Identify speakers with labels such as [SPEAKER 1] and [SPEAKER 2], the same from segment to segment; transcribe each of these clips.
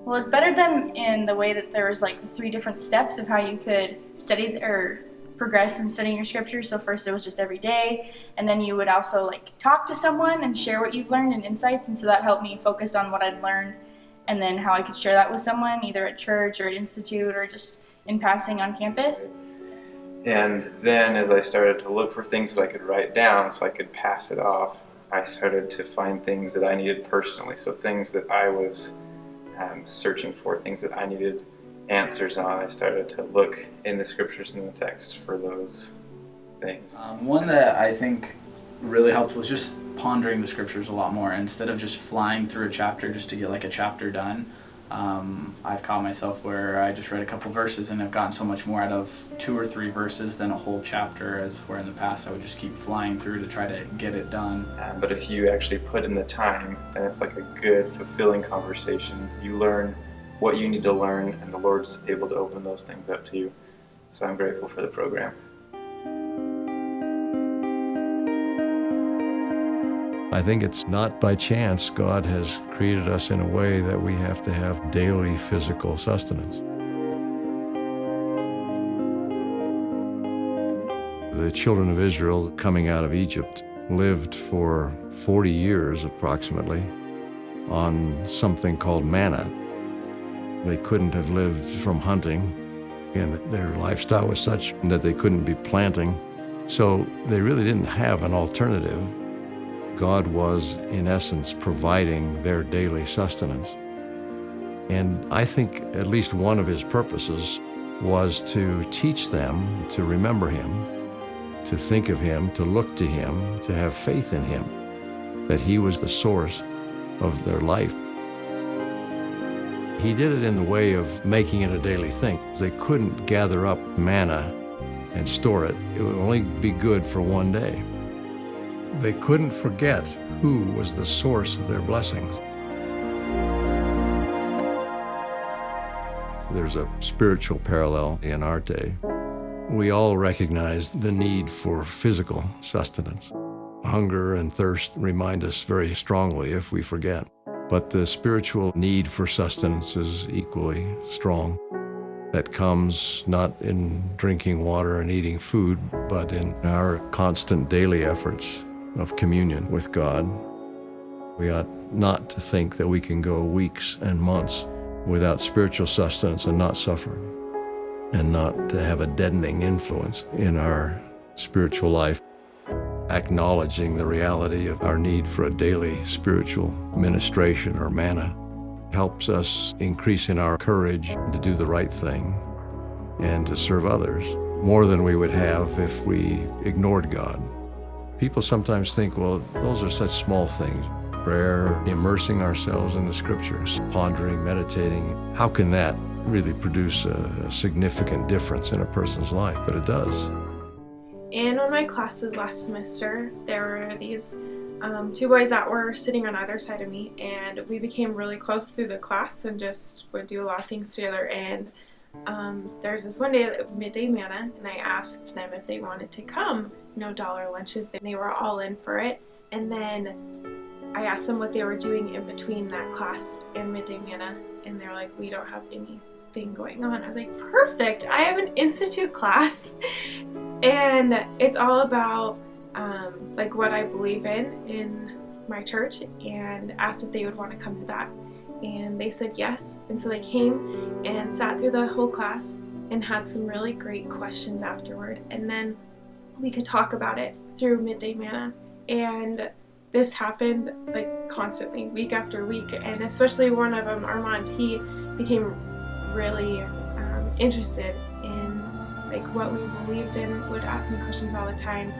[SPEAKER 1] Well, it's better than in the way that there was like three different steps of how you could study or progress in studying your scriptures. So first it was just every day, and then you would also like talk to someone and share what you've learned and insights, and so that helped me focus on what I'd learned and then how I could share that with someone, either at church or at institute or just in passing on campus.
[SPEAKER 2] And then as I started to look for things that I could write down so I could pass it off, I started to find things that I needed personally. So things that I was searching for, things that I needed answers on. I started to look in the scriptures and the text for those things.
[SPEAKER 3] One that I think really helped was just pondering the scriptures a lot more. Instead of just flying through a chapter just to get like a chapter done, I've caught myself where I just read a couple verses and I've gotten so much more out of 2 or 3 verses than a whole chapter, as where in the past I would just keep flying through to try to get it done.
[SPEAKER 2] But if you actually put in the time, then it's like a good, fulfilling conversation. You learn what you need to learn, and the Lord's able to open those things up to you. So I'm grateful for the program.
[SPEAKER 4] I think it's not by chance God has created us in a way that we have to have daily physical sustenance. The children of Israel coming out of Egypt lived for 40 years approximately on something called manna. They couldn't have lived from hunting, and their lifestyle was such that they couldn't be planting, so they really didn't have an alternative. God was, in essence, providing their daily sustenance. And I think at least one of his purposes was to teach them to remember him, to think of him, to look to him, to have faith in him, that he was the source of their life. He did it in the way of making it a daily thing. They couldn't gather up manna and store it. It would only be good for one day. They couldn't forget who was the source of their blessings. There's a spiritual parallel in our day. We all recognize the need for physical sustenance. Hunger and thirst remind us very strongly if we forget. But the spiritual need for sustenance is equally strong. That comes not in drinking water and eating food, but in our constant daily efforts of communion with God. We ought not to think that we can go weeks and months without spiritual sustenance and not suffer, and not to have a deadening influence in our spiritual life. Acknowledging the reality of our need for a daily spiritual ministration or manna helps us increase in our courage to do the right thing and to serve others more than we would have if we ignored God. People sometimes think, well, those are such small things. Prayer, immersing ourselves in the scriptures, pondering, meditating. How can that really produce a significant difference in a person's life? But it does.
[SPEAKER 5] In one of my classes last semester, there were these 2 boys that were sitting on either side of me, and we became really close through the class and just would do a lot of things together. And there's this one day at Midday Mana, and I asked them if they wanted to come, dollar lunches, and they were all in for it. And then I asked them what they were doing in between that class and Midday Mana, and they're like, we don't have anything going on. I was like, perfect, I have an institute class, and it's all about like what I believe in my church, and asked if they would want to come to that. And they said yes, and so they came and sat through the whole class and had some really great questions afterward, and then we could talk about it through Midday Mana. And this happened like constantly, week after week, and especially one of them, Armand, he became really interested in like what we believed in, would ask me questions all the time.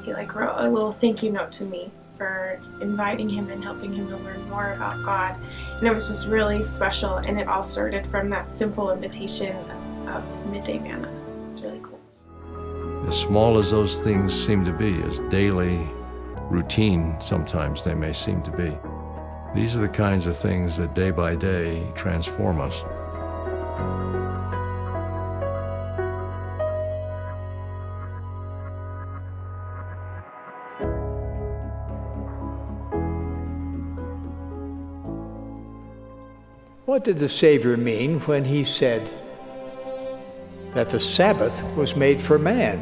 [SPEAKER 5] He like wrote a little thank you note to me for inviting him and helping him to learn more about God. And it was just really special, and it all started from that simple invitation of Midday Mana. It's really cool.
[SPEAKER 4] As small as those things seem to be, as daily routine sometimes they may seem to be, these are the kinds of things that day by day transform us.
[SPEAKER 6] What did the Savior mean when he said that the Sabbath was made for man,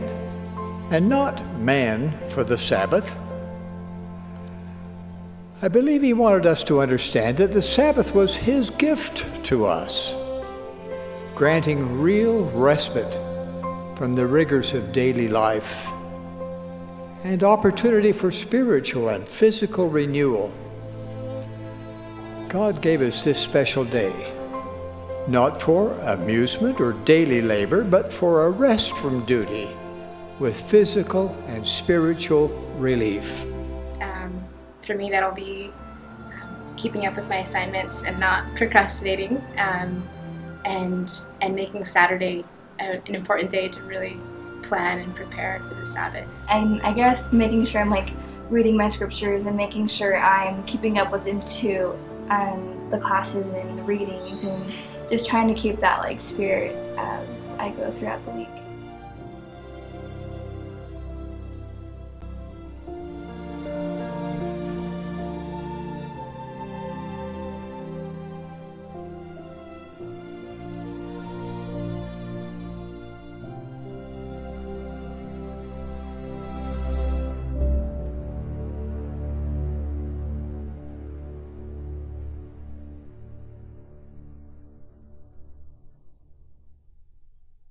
[SPEAKER 6] and not man for the Sabbath? I believe he wanted us to understand that the Sabbath was his gift to us, granting real respite from the rigors of daily life and opportunity for spiritual and physical renewal. God gave us this special day, not for amusement or daily labor, but for a rest from duty with physical and spiritual relief.
[SPEAKER 7] For me, that'll be keeping up with my assignments and not procrastinating, and making Saturday an important day to really plan and prepare for the Sabbath.
[SPEAKER 1] And I guess making sure I'm like reading my scriptures and making sure I'm keeping up with into the classes and the readings, and just trying to keep that like spirit as I go throughout the week.